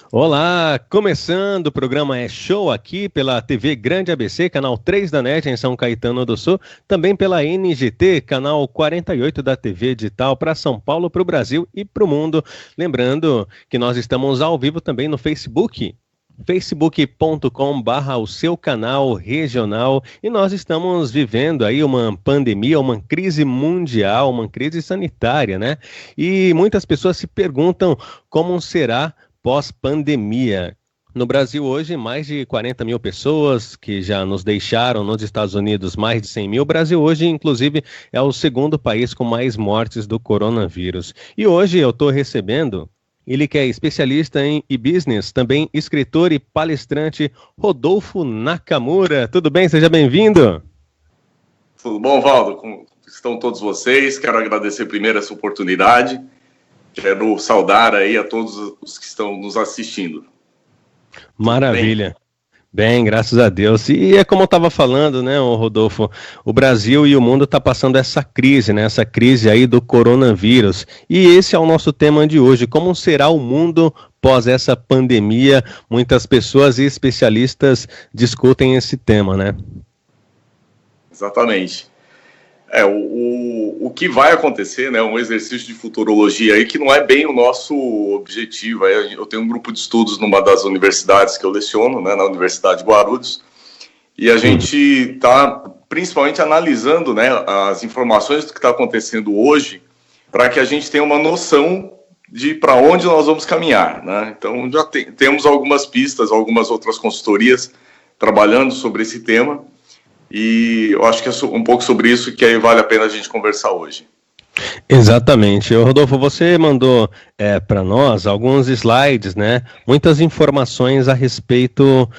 Olá, começando o programa É Show aqui pela TV Grande ABC, canal 3 da NET em São Caetano do Sul, também pela NGT, canal 48 da TV Digital para São Paulo, para o Brasil e para o mundo. Lembrando que nós estamos ao vivo também no Facebook, facebook.com/, o seu canal regional, e nós estamos vivendo aí uma pandemia, uma crise mundial, uma crise sanitária, né? E muitas pessoas se perguntam como será pós-pandemia. No Brasil hoje, mais de 40 mil pessoas que já nos deixaram, nos Estados Unidos mais de 100 mil. O Brasil hoje, inclusive, é o segundo país com mais mortes do coronavírus. E hoje eu estou recebendo ele que é especialista em e-business, também escritor e palestrante, Rodolfo Nakamura. Tudo bem? Seja bem-vindo. Tudo bom, Valdo? Como estão todos vocês? Quero agradecer primeiro essa oportunidade. Quero saudar aí a todos os que estão nos assistindo. Maravilha. Bem, graças a Deus. E é como eu estava falando, né, Rodolfo, o Brasil e o mundo está passando essa crise, né, essa crise aí do coronavírus. E esse é o nosso tema de hoje, como será o mundo pós essa pandemia? Muitas pessoas e especialistas discutem esse tema, né? Exatamente. O que vai acontecer, né, um exercício de futurologia aí que não é bem o nosso objetivo. Eu tenho um grupo de estudos numa das universidades que eu leciono, né, na Universidade de Guarulhos, e a gente está principalmente analisando, né, as informações do que está acontecendo hoje para que a gente tenha uma noção de para onde nós vamos caminhar, né? Então já temos algumas pistas, algumas outras consultorias trabalhando sobre esse tema. E eu acho que é um pouco sobre isso que aí vale a pena a gente conversar hoje. Exatamente. Rodolfo, você mandou para nós alguns slides, né? Muitas informações a respeito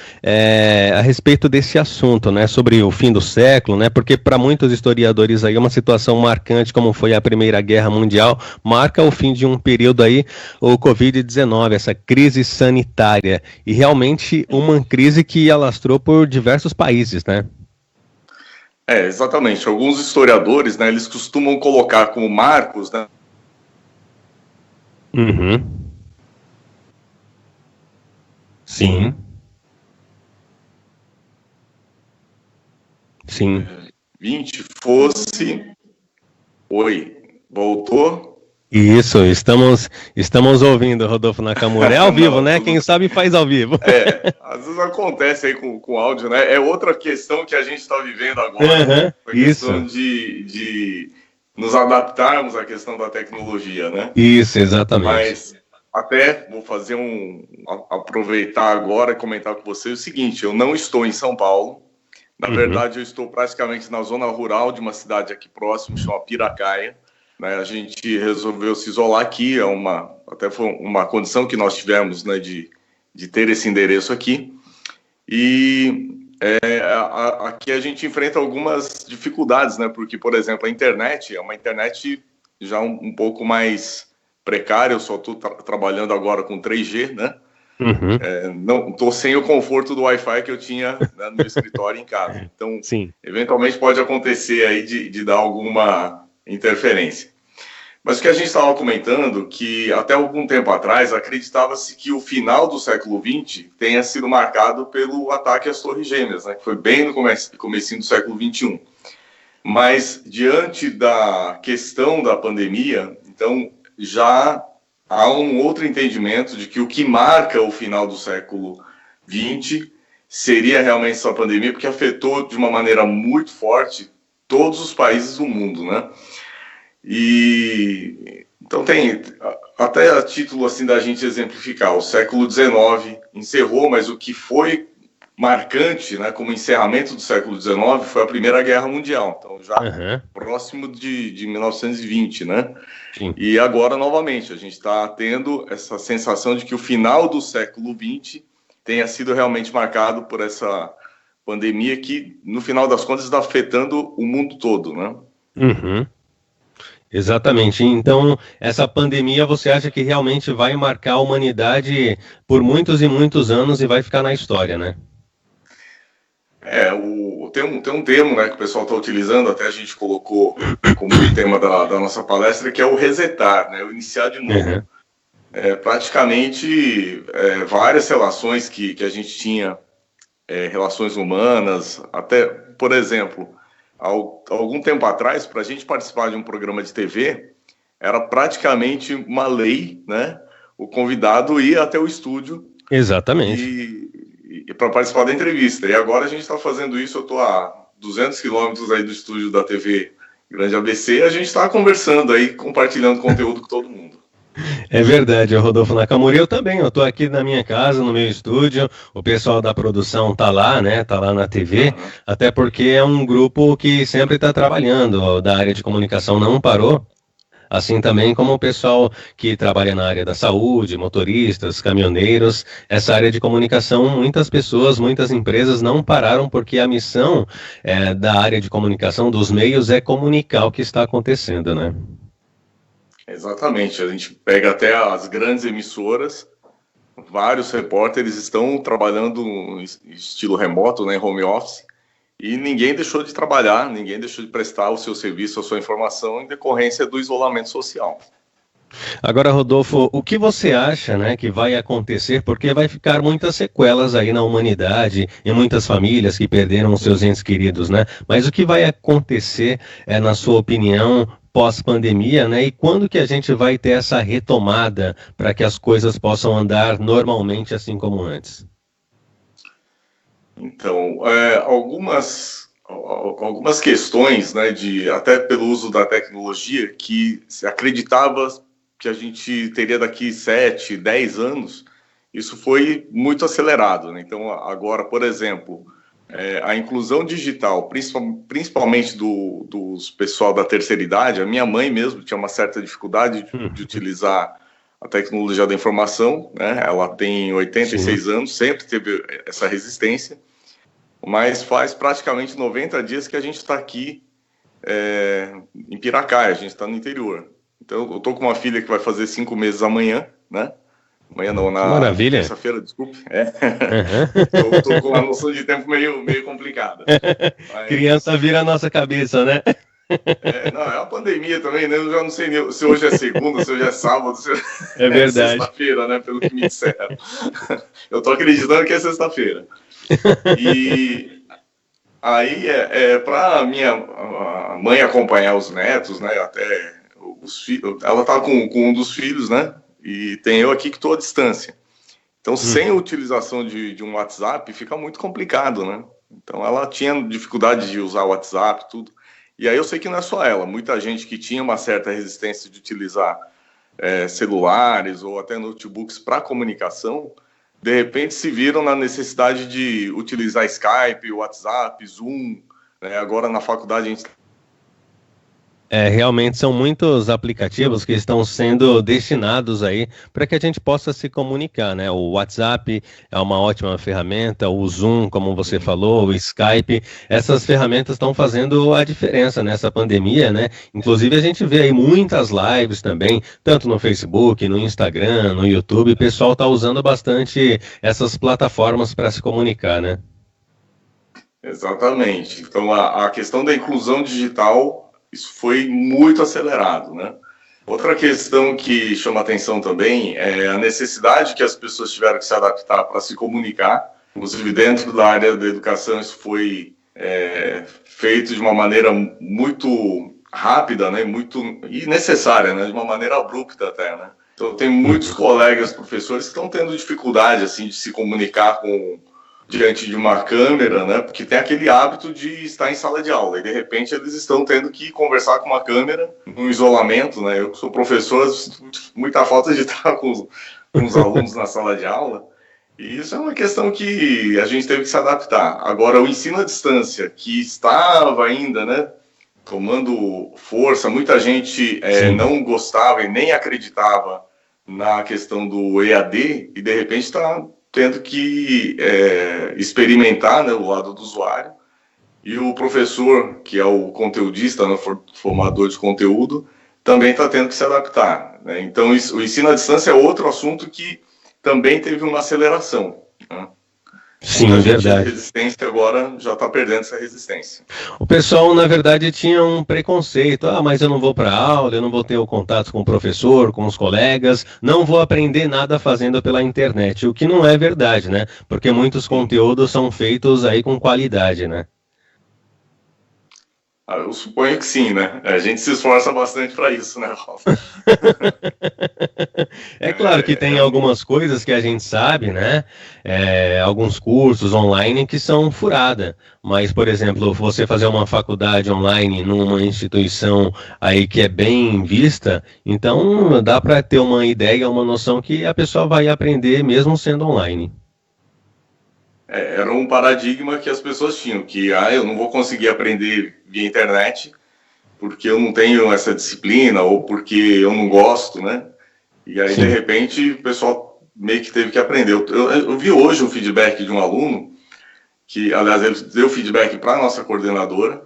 desse assunto, né? Sobre o fim do século, né? Porque para muitos historiadores aí uma situação marcante, como foi a Primeira Guerra Mundial, marca o fim de um período aí, o Covid-19, essa crise sanitária, e realmente uma crise que alastrou por diversos países, né? Exatamente. Alguns historiadores, né, eles costumam colocar como marcos, né? Uhum. Sim. Sim. 20 fosse... Oi, voltou? Isso, estamos ouvindo, Rodolfo Nakamura. É ao vivo, né? Quem sabe faz ao vivo. Às vezes acontece aí com áudio, né? É outra questão que a gente está vivendo agora. A questão de nos adaptarmos à questão da tecnologia, né? Isso, exatamente. Mas até vou aproveitar agora e comentar com você o seguinte: eu não estou em São Paulo. Na verdade, eu estou praticamente na zona rural de uma cidade aqui próximo, chama Piracaia. Né, a gente resolveu se isolar aqui, até foi uma condição que nós tivemos, né, de ter esse endereço aqui. E aqui a gente enfrenta algumas dificuldades, né, porque, por exemplo, a internet é uma internet já um pouco mais precária. Eu só estou trabalhando agora com 3G, né? Não estou sem o conforto do Wi-Fi que eu tinha, né, no meu escritório em casa. Então, sim, eventualmente pode acontecer aí de dar alguma interferência. Mas o que a gente estava comentando, que até algum tempo atrás acreditava-se que o final do século XX tenha sido marcado pelo ataque às Torres Gêmeas, né, que foi bem no comecinho do século XXI. Mas diante da questão da pandemia, então já há um outro entendimento de que o que marca o final do século XX seria realmente essa pandemia, porque afetou de uma maneira muito forte todos os países do mundo, né? E então tem, até a título assim da gente exemplificar, o século XIX encerrou, mas o que foi marcante, né, como encerramento do século XIX foi a Primeira Guerra Mundial, então já próximo de 1920, né? Sim. E agora, novamente, a gente está tendo essa sensação de que o final do século XX tenha sido realmente marcado por essa pandemia que, no final das contas, está afetando o mundo todo, né? Exatamente. Então, essa pandemia, você acha que realmente vai marcar a humanidade por muitos e muitos anos e vai ficar na história, né? Tem um termo, né, que o pessoal está utilizando, até a gente colocou como tema da nossa palestra, que é o resetar, né, o iniciar de novo. praticamente várias relações que a gente tinha, relações humanas, até, por exemplo, algum tempo atrás, para a gente participar de um programa de TV, era praticamente uma lei, né? O convidado ir até o estúdio. Exatamente. E para participar da entrevista. E agora a gente está fazendo isso, eu estou a 200 quilômetros aí do estúdio da TV Grande ABC, a gente está conversando aí, compartilhando conteúdo com todo mundo. É verdade, Rodolfo Nakamura. Eu também, eu tô aqui na minha casa, no meu estúdio, o pessoal da produção tá lá, né, tá lá na TV, até porque é um grupo que sempre está trabalhando, da área de comunicação não parou, assim também como o pessoal que trabalha na área da saúde, motoristas, caminhoneiros, essa área de comunicação, muitas pessoas, muitas empresas não pararam porque a missão da área de comunicação, dos meios, é comunicar o que está acontecendo, né? Exatamente, a gente pega até as grandes emissoras, vários repórteres estão trabalhando em estilo remoto, né, em home office, e ninguém deixou de trabalhar, ninguém deixou de prestar o seu serviço, a sua informação em decorrência do isolamento social. Agora, Rodolfo, o que você acha, né, que vai acontecer? Porque vai ficar muitas sequelas aí na humanidade e muitas famílias que perderam os seus entes queridos, né? Mas o que vai acontecer, na sua opinião, pós-pandemia, né? E quando que a gente vai ter essa retomada para que as coisas possam andar normalmente assim como antes? Então, algumas questões, né, até pelo uso da tecnologia, que se acreditava que a gente teria daqui 7, 10 anos, isso foi muito acelerado, né? Então, agora, por exemplo, a inclusão digital, principalmente dos pessoal da terceira idade, a minha mãe mesmo tinha uma certa dificuldade de utilizar a tecnologia da informação, né? Ela tem 86 Sim. anos, sempre teve essa resistência, mas faz praticamente 90 dias que a gente está aqui em Piracaia, a gente está no interior. Então, eu tô com uma filha que vai fazer 5 meses amanhã, né? Amanhã não, na terça-feira, desculpe. Uhum. Eu tô com uma noção de tempo meio complicada. Mas... Criança vira a nossa cabeça, né? Não, é uma pandemia também, né? Eu já não sei se hoje é segunda, se hoje é sábado, se é verdade. Sexta-feira, né? Pelo que me disseram. Eu tô acreditando que é sexta-feira. E aí, para minha mãe acompanhar os netos, né? Até os filhos, ela tá com um dos filhos, né? E tem eu aqui que estou à distância. Então, sem a utilização de um WhatsApp, fica muito complicado, né? Então, ela tinha dificuldade de usar o WhatsApp, tudo. E aí eu sei que não é só ela. Muita gente que tinha uma certa resistência de utilizar celulares ou até notebooks para comunicação, de repente se viram na necessidade de utilizar Skype, WhatsApp, Zoom. Né? Agora, na faculdade, a gente... Realmente são muitos aplicativos que estão sendo destinados aí para que a gente possa se comunicar, né? O WhatsApp é uma ótima ferramenta, o Zoom, como você falou, o Skype, essas ferramentas estão fazendo a diferença nessa pandemia, né? Inclusive a gente vê aí muitas lives também, tanto no Facebook, no Instagram, no YouTube, o pessoal está usando bastante essas plataformas para se comunicar, né? Exatamente. Então a questão da inclusão digital, isso foi muito acelerado, né? Outra questão que chama atenção também é a necessidade que as pessoas tiveram que se adaptar para se comunicar. Inclusive, dentro da área da educação, isso foi feito de uma maneira muito rápida, né? E necessária, né? De uma maneira abrupta até, né? Então, tem muitos colegas professores que estão tendo dificuldade assim, de se comunicar diante de uma câmera, né? Porque tem aquele hábito de estar em sala de aula e de repente eles estão tendo que conversar com uma câmera no isolamento, né? Eu que sou professor, muita falta de estar com os alunos na sala de aula. E isso é uma questão que a gente teve que se adaptar. Agora, o ensino à distância, que estava ainda, né, tomando força, muita gente não gostava e nem acreditava na questão do EAD e de repente está tendo que experimentar, né, o lado do usuário, e o professor, que é o conteudista, né, formador de conteúdo, também está tendo que se adaptar. Né? Então, o ensino à distância é outro assunto que também teve uma aceleração. Né? Sim, Muita gente tinha verdade. resistência, agora já está perdendo essa resistência. O pessoal, na verdade, tinha um preconceito. Ah, mas eu não vou para aula, eu não vou ter o contato com o professor, com os colegas, não vou aprender nada fazendo pela internet. O que não é verdade, né? Porque muitos conteúdos são feitos aí com qualidade, né? Eu suponho que sim, né? A gente se esforça bastante para isso, né, Rafa? É claro que tem algumas coisas que a gente sabe, né? Alguns cursos online que são furada. Mas, por exemplo, você fazer uma faculdade online numa instituição aí que é bem vista, então dá para ter uma ideia, uma noção que a pessoa vai aprender mesmo sendo online. Era um paradigma que as pessoas tinham, que eu não vou conseguir aprender via internet porque eu não tenho essa disciplina ou porque eu não gosto, né? E aí, Sim. de repente, o pessoal meio que teve que aprender. Eu vi hoje um feedback de um aluno, que, aliás, ele deu feedback para a nossa coordenadora,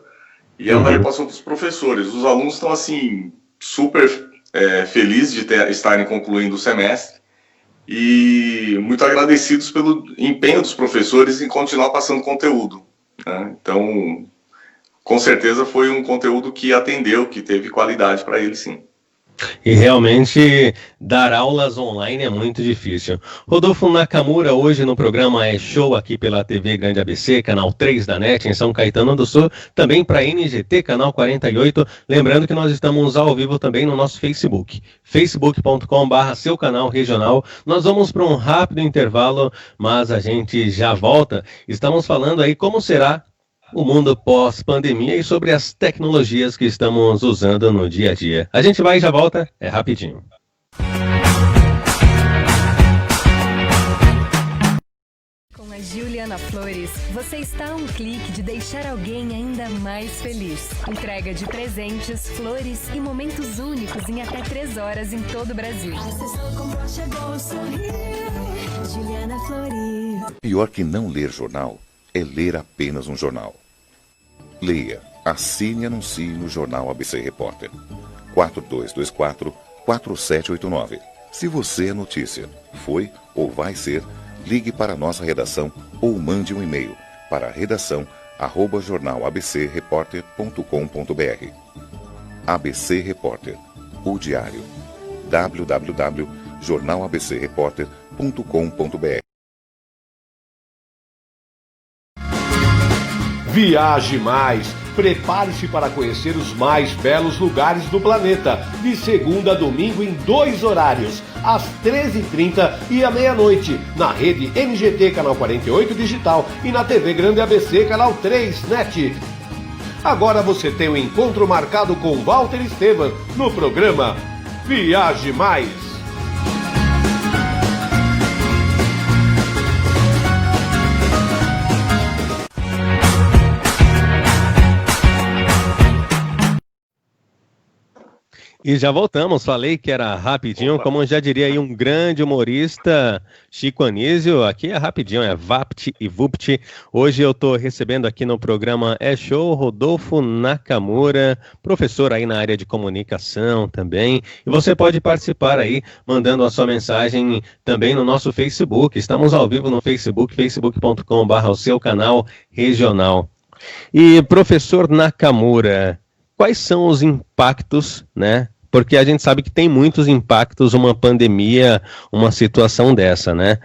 e ela repassou para os professores. Os alunos estão, assim, super felizes de estarem concluindo o semestre e muito agradecidos pelo empenho dos professores em continuar passando conteúdo, né? Então, com certeza foi um conteúdo que atendeu, que teve qualidade para eles, sim. E realmente dar aulas online é muito difícil. Rodolfo Nakamura, hoje no programa É Show aqui pela TV Grande ABC, canal 3 da NET, em São Caetano do Sul, também para NGT, canal 48. Lembrando que nós estamos ao vivo também no nosso Facebook, facebook.com/, seu canal regional. Nós vamos para um rápido intervalo, mas a gente já volta. Estamos falando aí como será o mundo pós-pandemia e sobre as tecnologias que estamos usando no dia a dia. A gente vai e já volta, é rapidinho. Com a Juliana Flores, você está a um clique de deixar alguém ainda mais feliz. Entrega de presentes, flores e momentos únicos em até 3 horas em todo o Brasil. Juliana Flores. Pior que não ler jornal é ler apenas um jornal. Leia, assine e anuncie no Jornal ABC Repórter. 4224-4789. Se você é notícia, foi ou vai ser, ligue para a nossa redação ou mande um e-mail para redação@jornalabcreporter.com.br. ABC Repórter, o diário. www.jornalabcreporter.com.br. Viaje mais! Prepare-se para conhecer os mais belos lugares do planeta, de segunda a domingo em 2 horários, às 13h30 e à meia-noite, na rede NGT Canal 48 Digital e na TV Grande ABC Canal 3 NET. Agora você tem um encontro marcado com Walter Esteban no programa Viaje Mais! E já voltamos, falei que era rapidinho, como já diria aí um grande humorista, Chico Anísio, aqui é rapidinho, é Vapt e Vupt. Hoje eu estou recebendo aqui no programa É Show, Rodolfo Nakamura, professor aí na área de comunicação também, e você pode participar aí, mandando a sua mensagem também no nosso Facebook, estamos ao vivo no Facebook, facebook.com/, o seu canal regional. E professor Nakamura, quais são os impactos, né? Porque a gente sabe que tem muitos impactos uma pandemia, uma situação dessa, né?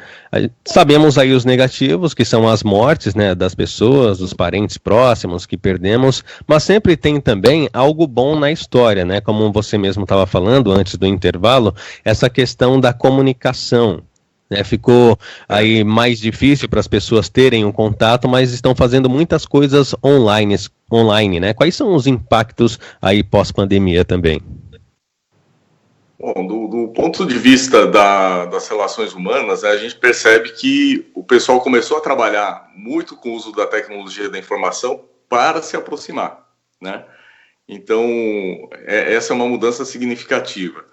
Sabemos aí os negativos, que são as mortes, né, das pessoas, dos parentes próximos que perdemos, mas sempre tem também algo bom na história, né? Como você mesmo estava falando antes do intervalo, essa questão da comunicação. Ficou aí mais difícil para as pessoas terem um contato, mas estão fazendo muitas coisas online, né? Quais são os impactos aí pós-pandemia também? Bom, do ponto de vista das relações humanas, a gente percebe que o pessoal começou a trabalhar muito com o uso da tecnologia da informação para se aproximar, né? Então, essa é uma mudança significativa.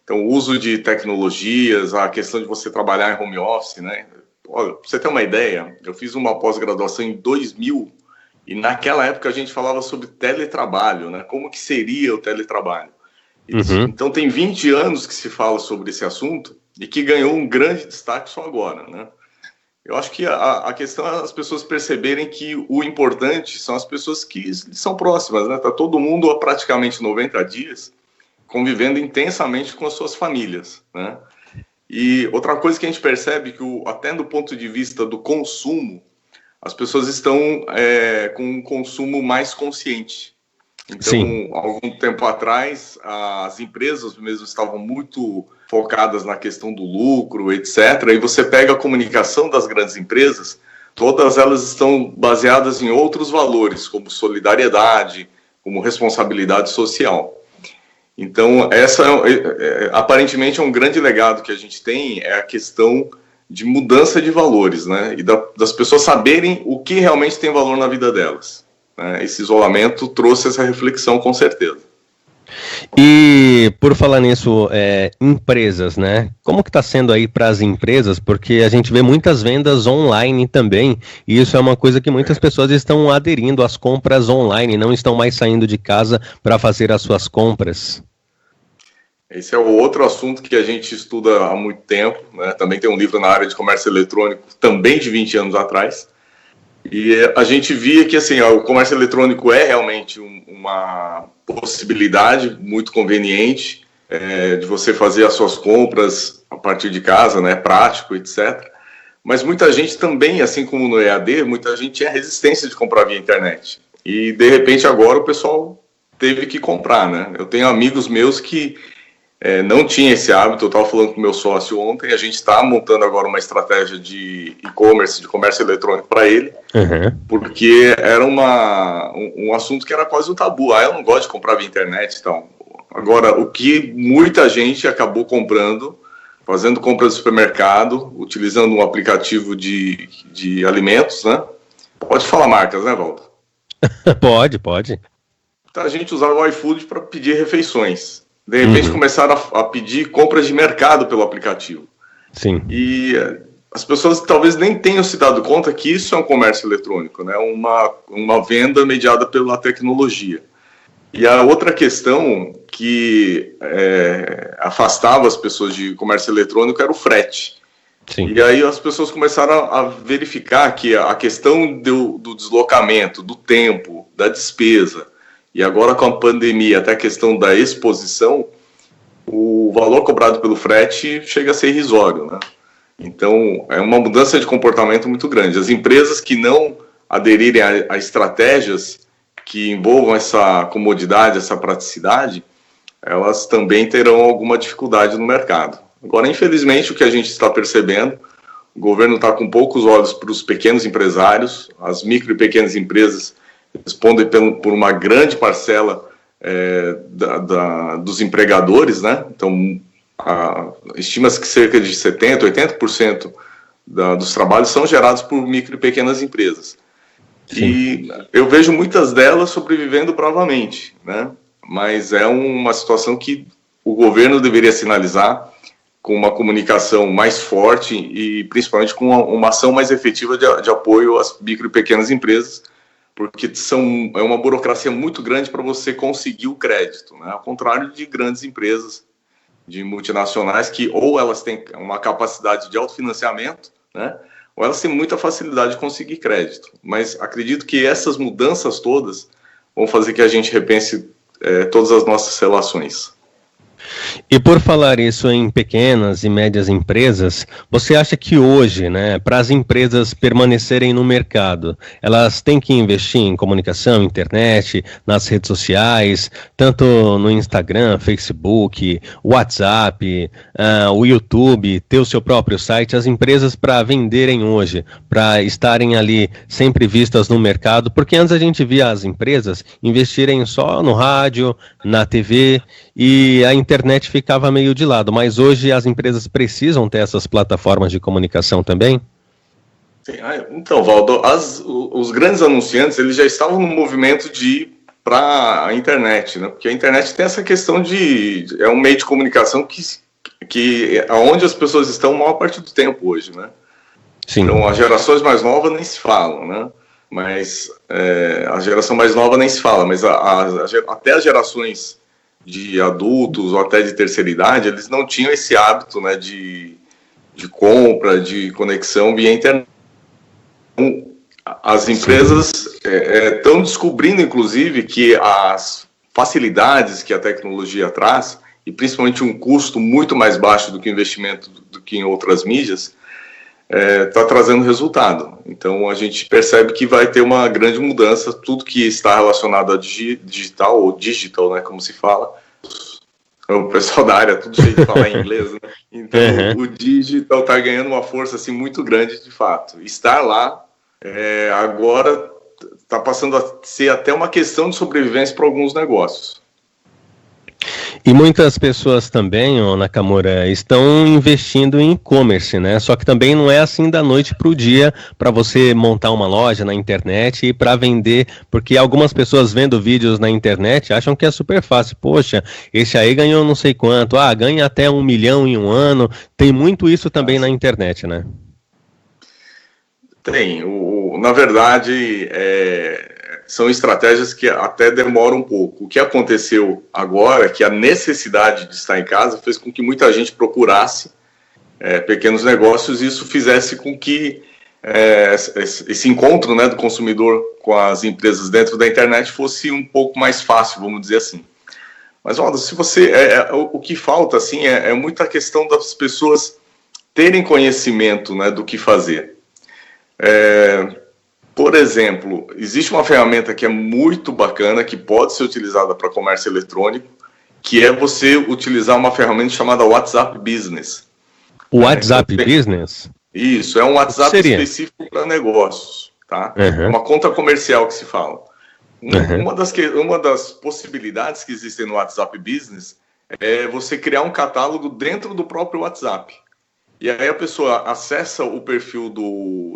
Então, o uso de tecnologias, a questão de você trabalhar em home office, né? Olha, pra você ter uma ideia, eu fiz uma pós-graduação em 2000 e naquela época a gente falava sobre teletrabalho, né? Como que seria o teletrabalho? Então, tem 20 anos que se fala sobre esse assunto e que ganhou um grande destaque só agora, né? Eu acho que a questão é as pessoas perceberem que o importante são as pessoas que são próximas, né? Está todo mundo há praticamente 90 dias convivendo intensamente com as suas famílias, né? E outra coisa que a gente percebe que até do ponto de vista do consumo, as pessoas estão com um consumo mais consciente. Então, Sim. algum tempo atrás, as empresas mesmo estavam muito focadas na questão do lucro, etc. E você pega a comunicação das grandes empresas, todas elas estão baseadas em outros valores, como solidariedade, como responsabilidade social. Então, essa aparentemente é um grande legado que a gente tem, é a questão de mudança de valores, né? E das pessoas saberem o que realmente tem valor na vida delas. Esse isolamento trouxe essa reflexão, com certeza. E por falar nisso, empresas, né? Como que está sendo aí para as empresas? Porque a gente vê muitas vendas online também, e isso é uma coisa que muitas pessoas estão aderindo às compras online, não estão mais saindo de casa para fazer as suas compras. Esse é o outro assunto que a gente estuda há muito tempo, né? Também tem um livro na área de comércio eletrônico, também de 20 anos atrás. E a gente via que assim, o comércio eletrônico é realmente uma possibilidade muito conveniente de você fazer as suas compras a partir de casa, né, prático, etc. Mas muita gente também, assim como no EAD, muita gente tinha resistência de comprar via internet. E, de repente, agora o pessoal teve que comprar, né? Eu tenho amigos meus que não tinham esse hábito. Eu estava falando com o meu sócio ontem, a gente está montando agora uma estratégia de e-commerce, de comércio eletrônico para ele, porque era um assunto que era quase um tabu. Eu não gosto de comprar via internet, então. Agora, o que muita gente acabou comprando, fazendo compras no supermercado, utilizando um aplicativo de alimentos, né? Pode falar marcas, né, Valdo? Pode. Então, a gente usava o iFood para pedir refeições. De repente começaram a pedir compras de mercado pelo aplicativo. Sim. E as pessoas talvez nem tenham se dado conta que isso é um comércio eletrônico, né? Uma venda mediada pela tecnologia. E a outra questão que afastava as pessoas de comércio eletrônico era o frete. Sim. E aí as pessoas começaram a verificar que a questão do deslocamento, do tempo, da despesa, e agora com a pandemia, até a questão da exposição, o valor cobrado pelo frete chega a ser irrisório, né? Então, é uma mudança de comportamento muito grande. As empresas que não aderirem a estratégias que envolvam essa comodidade, essa praticidade, elas também terão alguma dificuldade no mercado. Agora, infelizmente, o que a gente está percebendo, o governo está com poucos olhos para os pequenos empresários, as micro e pequenas empresas respondem por uma grande parcela dos empregadores, né? Então, estima-se que cerca de 70%, 80% dos trabalhos são gerados por micro e pequenas empresas. Sim. E eu vejo muitas delas sobrevivendo bravamente, né? Mas é uma situação que o governo deveria sinalizar com uma comunicação mais forte e principalmente com uma ação mais efetiva de apoio às micro e pequenas empresas, porque é uma burocracia muito grande para você conseguir o crédito, né? Ao contrário de grandes empresas, de multinacionais, que ou elas têm uma capacidade de autofinanciamento, né? Ou elas têm muita facilidade de conseguir crédito. Mas acredito que essas mudanças todas vão fazer que a gente repense todas as nossas relações. E por falar isso em pequenas e médias empresas, você acha que hoje, né, para as empresas permanecerem no mercado, elas têm que investir em comunicação, internet, nas redes sociais, tanto no Instagram, Facebook, WhatsApp, o YouTube, ter o seu próprio site, as empresas para venderem hoje, para estarem ali sempre vistas no mercado, porque antes a gente via as empresas investirem só no rádio, na TV, e a internet ficava meio de lado, mas hoje as empresas precisam ter essas plataformas de comunicação também? Sim, então, Valdo, os grandes anunciantes, eles já estavam no movimento de ir para a internet, né? Porque a internet tem essa questão é um meio de comunicação que aonde as pessoas estão a maior parte do tempo hoje, né? Sim. Então, as gerações mais novas nem se falam, né? Mas a geração mais nova nem se fala, mas até as gerações de adultos ou até de terceira idade, eles não tinham esse hábito, né, de compra, de conexão via internet. as empresas estão descobrindo, inclusive, que as facilidades que a tecnologia traz, e principalmente um custo muito mais baixo do que o investimento do que em outras mídias, está trazendo resultado. Então, a gente percebe que vai ter uma grande mudança, tudo que está relacionado a digital, ou digital, né, como se fala. O pessoal da área, tudo cheio de falar em inglês, né? Então, o digital está ganhando uma força assim, muito grande, de fato. Estar lá, agora, está passando a ser até uma questão de sobrevivência para alguns negócios. E muitas pessoas também, Nakamura, estão investindo em e-commerce, né? Só que também não é assim da noite para o dia para você montar uma loja na internet e para vender, porque algumas pessoas vendo vídeos na internet acham que é super fácil. Poxa, esse aí ganhou não sei quanto, ganha até 1 milhão em um ano. Tem muito isso também na internet, né? Tem. Na verdade, são estratégias que até demoram um pouco. O que aconteceu agora é que a necessidade de estar em casa fez com que muita gente procurasse pequenos negócios, e isso fizesse com que esse encontro, né, do consumidor com as empresas dentro da internet fosse um pouco mais fácil, vamos dizer assim. Mas, olha, se você, o que falta assim, é muita questão das pessoas terem conhecimento, né, do que fazer. Por exemplo, existe uma ferramenta que é muito bacana, que pode ser utilizada para comércio eletrônico, que é você utilizar uma ferramenta chamada WhatsApp Business. O WhatsApp Business? Isso, é um WhatsApp específico para negócios, tá? É uma conta comercial que se fala. Uma das possibilidades que existem no WhatsApp Business é você criar um catálogo dentro do próprio WhatsApp. E aí a pessoa acessa o perfil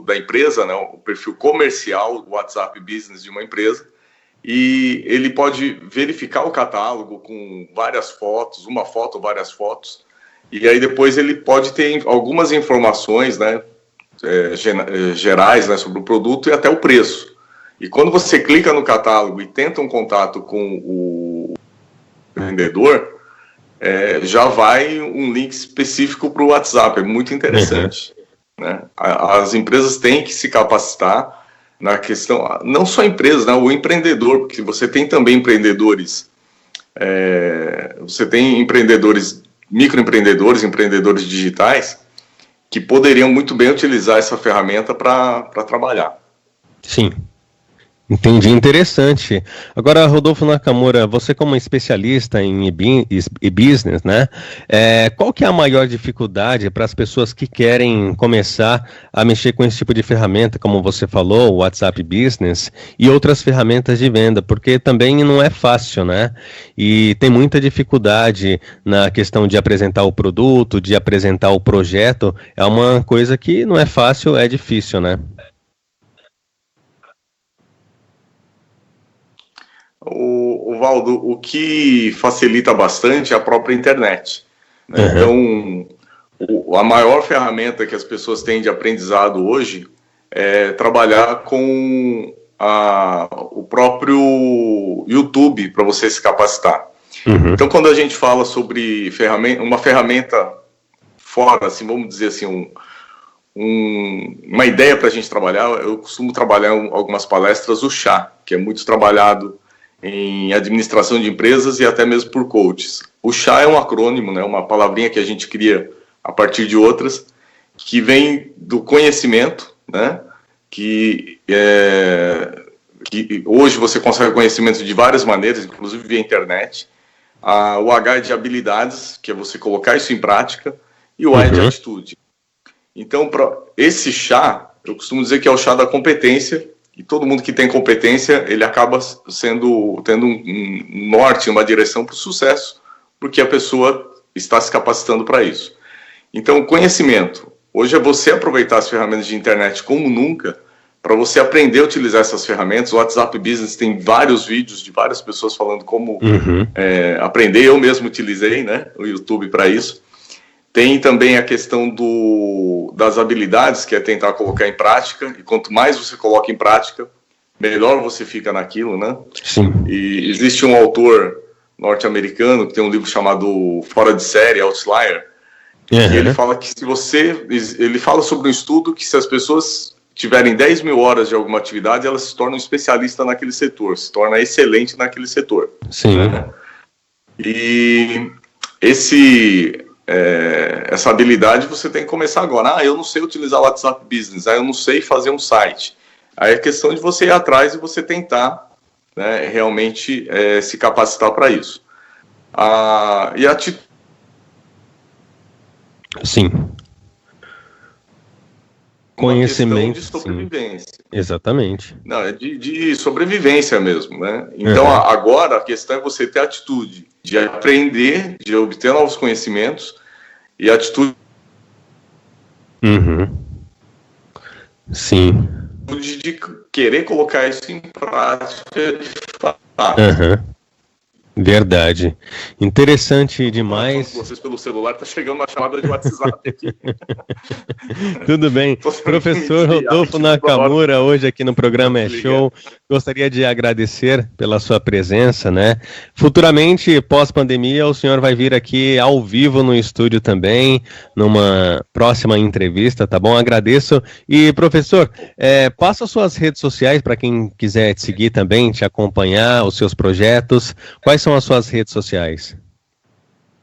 da empresa, né, o perfil comercial, o WhatsApp Business de uma empresa, e ele pode verificar o catálogo com várias fotos, uma foto, várias fotos, e aí depois ele pode ter algumas informações, né, gerais, né, sobre o produto e até o preço. E quando você clica no catálogo e tenta um contato com o vendedor, já vai um link específico para o WhatsApp. É muito interessante. Né? As empresas têm que se capacitar na questão, não só empresas, né? O empreendedor, porque você tem também empreendedores, você tem empreendedores, microempreendedores, empreendedores digitais, que poderiam muito bem utilizar essa ferramenta para trabalhar. Sim. Entendi, interessante. Agora, Rodolfo Nakamura, você como especialista em e-business, né? Qual que é a maior dificuldade para as pessoas que querem começar a mexer com esse tipo de ferramenta, como você falou, o WhatsApp Business e outras ferramentas de venda? Porque também não é fácil, né? E tem muita dificuldade na questão de apresentar o produto, de apresentar o projeto. É uma coisa que não é fácil, é difícil, né? O Valdo, o que facilita bastante é a própria internet. Né? Então, a maior ferramenta que as pessoas têm de aprendizado hoje é trabalhar com o próprio YouTube para você se capacitar. Então, quando a gente fala sobre uma ferramenta fora, assim, vamos dizer assim, uma ideia para a gente trabalhar, eu costumo trabalhar em algumas palestras o chá, que é muito trabalhado em administração de empresas e até mesmo por coaches. O chá é um acrônimo, né, uma palavrinha que a gente cria a partir de outras, que vem do conhecimento, né, que hoje você consegue conhecimento de várias maneiras, inclusive via internet. O H é de habilidades, que é você colocar isso em prática, e o A é de atitude. Então, para esse chá, eu costumo dizer que é o chá da competência, e todo mundo que tem competência, ele acaba tendo um norte, uma direção para o sucesso, porque a pessoa está se capacitando para isso. Então, conhecimento. Hoje é você aproveitar as ferramentas de internet como nunca, para você aprender a utilizar essas ferramentas. O WhatsApp Business tem vários vídeos de várias pessoas falando como aprender. Eu mesmo utilizei, né, o YouTube para isso. Tem também a questão das habilidades, que é tentar colocar em prática, e quanto mais você coloca em prática, melhor você fica naquilo, né? Sim. E existe um autor norte-americano que tem um livro chamado Fora de Série, Outlier, e ele fala que ele fala sobre um estudo que se as pessoas tiverem 10 mil horas de alguma atividade, ela se torna um especialista naquele setor, se torna excelente naquele setor. Sim. Né? E essa habilidade você tem que começar agora. Eu não sei utilizar o WhatsApp Business, eu não sei fazer um site. Aí é questão de você ir atrás e você tentar, né, realmente se capacitar para isso. E a atitude... Sim. Conhecimento de sobrevivência. Sim. Exatamente. Não, é de sobrevivência mesmo, né? Então, agora a questão é você ter a atitude de aprender, de obter novos conhecimentos e a atitude... Sim. De querer colocar isso em prática de fato. Verdade. Interessante demais. Vocês pelo celular, tá chegando uma chamada de WhatsApp aqui. Tudo bem. Professor Rodolfo Nakamura, hoje aqui no programa É Show. Gostaria de agradecer pela sua presença, né? Futuramente, pós-pandemia, o senhor vai vir aqui ao vivo no estúdio também, numa próxima entrevista, tá bom? Agradeço. E, professor, passa suas redes sociais para quem quiser te seguir também, te acompanhar, os seus projetos. Quais são as suas redes sociais?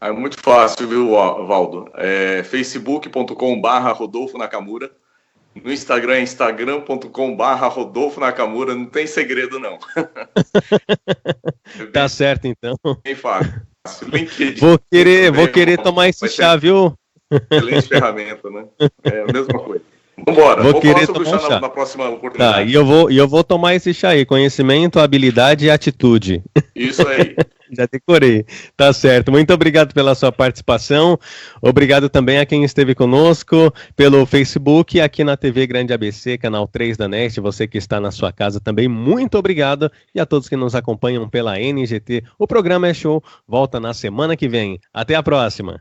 É muito fácil, viu, Valdo? facebook.com/Rodolfo Nakamura. No Instagram é instagram.com/Rodolfo Nakamura. Não tem segredo, não. Tá certo, então. Bem fácil. LinkedIn. Vou querer tomar esse chá, viu? Excelente ferramenta, né? É a mesma coisa. Vambora. Vou querer falar sobre tomar o chá na próxima oportunidade. Tá, e eu vou tomar esse chá aí. Conhecimento, habilidade e atitude. Isso aí. Já decorei. Tá certo. Muito obrigado pela sua participação. Obrigado também a quem esteve conosco pelo Facebook, aqui na TV Grande ABC, canal 3 da NEST. Você que está na sua casa também, muito obrigado. E a todos que nos acompanham pela NGT. O programa É Show volta na semana que vem. Até a próxima.